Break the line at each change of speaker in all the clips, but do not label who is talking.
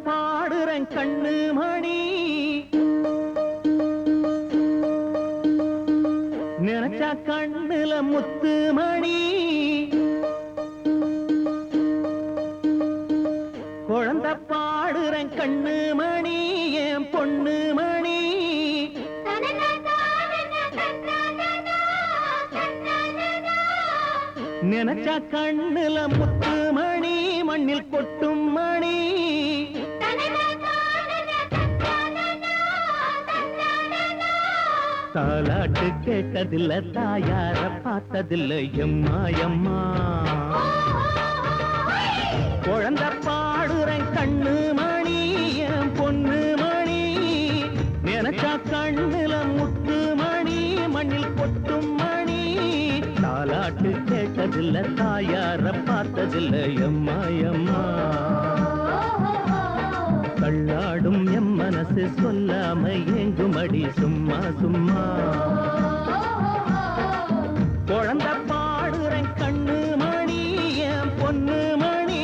பாடுறேன் கண்ணு மணி நினைச்சா கண்ணுல முத்து மணி குழந்தை பாடுறேன் கண்ணு மணி என் பொண்ணு மணி நினைச்சா கண்ணுல முத்து மணி மண்ணில் கொட்டும் மணி தாலாட்டு கேட்டதில்ல தாயார பார்த்ததில்ல எம்மா எம்மா குழந்தை பாடுறேன் கண்ணு மணி என் பொண்ணு மணி நினைச்சா கண்ணுல முத்து மணி மண்ணில் கொட்டும் மணி தாலாட்டு கேட்டதில்ல தாயார பார்த்ததில்ல எம்மா எம்மா கள்ளாடும் எம் மனசு சொல்லாம ஏங்குமடி சும்மா சும்மா குழந்தை பாடுறேன் கண்ணு மணி என் பொண்ணு மணி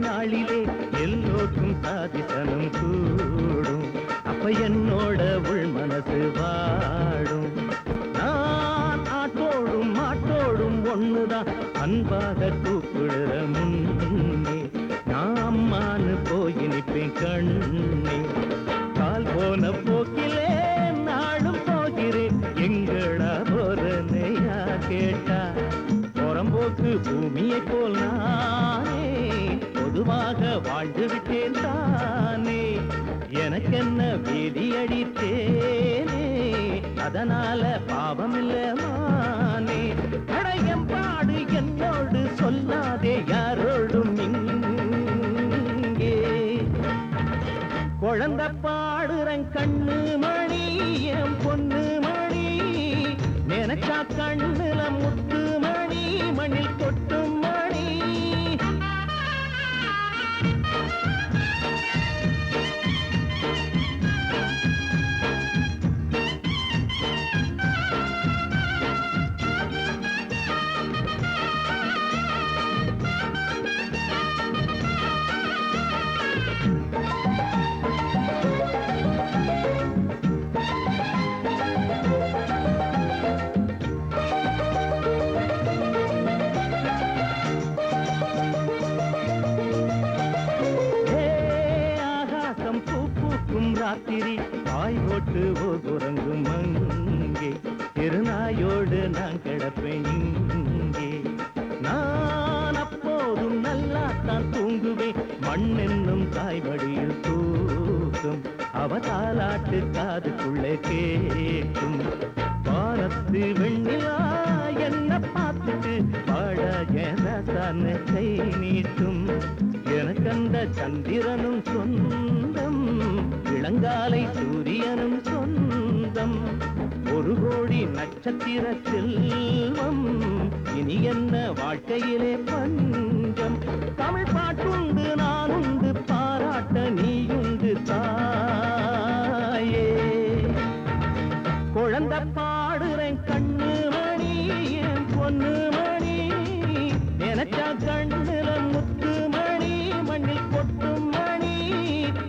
நாளிலே எல்லோருக்கும் சாதிசனம் கூடும் அப்ப என்னோட உள் மனசு வாடும் நான் ஆட்டோடும் மாட்டோடும் ஒண்ணுதான் அன்பாக கூப்பிடுற முன்னே நான் அம்மானு போய் நிற்பேன் கண்ணே கால் போன போக்கிலே நாளும் போகிறேன் எங்கடா போறனையா கேட்டா புறம்போக்கு பூமியை போல் நானே பொதுவாக வாழ்ந்து விட்டேன் தானே எனக்கென்ன வேதி அடித்தேனே அதனால பாவம் இல்ல மானே அடையம் பாடு என்னோடு சொல்லாதே யாரோடும் இங்கே குழந்தை பாடுறேன் கண்ணு மணி என் பொண்ணு மணி நினைச்சா கண்ணுல முத்து மணி மண்ணில் கொட்டும் மணி ராத்திரி பாய் போட்டு ஓதுறங்கும் அங்கே திருநாயோடு நான் கிடப்பேன் இங்கே நான் அப்போதும் நல்லாத்தான் தூங்குவேன் மண் என்னும் தாய்மடியில் தூக்கும் அவ தாலாட்டு காதுக்குள்ளே கேட்கும் வானத்து வெண்ணிலா என்ன பார்த்துட்டு வாழ ஏன கை நீட்டும் எனக்கந்த சந்திரனும் சொந்தம் இளங்காலை சூரியனும் சொந்தம் ஒரு கோடி நட்சத்திர செல்வம் இனி என்ன வாழ்க்கையிலே பஞ்சம் தமிழ் பாட்டுண்டு நானுண்டு பாராட்ட நீயுண்டு தாயே குழந்தை பாடுறேன் கண்ணு மணி என் பொண்ணு மணி நினைச்சா கண்ணுல முத்து மணி மண்ணில் கொட்டும் மணி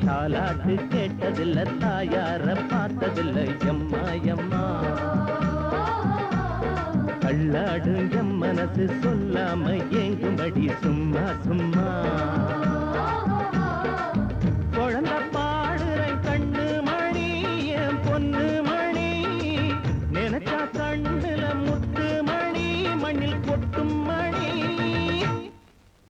தாலாட்டு கேட்டதில்ல தாயார பார்த்ததில்ல எம்மா எம்மா கள்ளாடு எம் மனசு சொல்லாம ஏங்கும்படி சும்மா சும்மா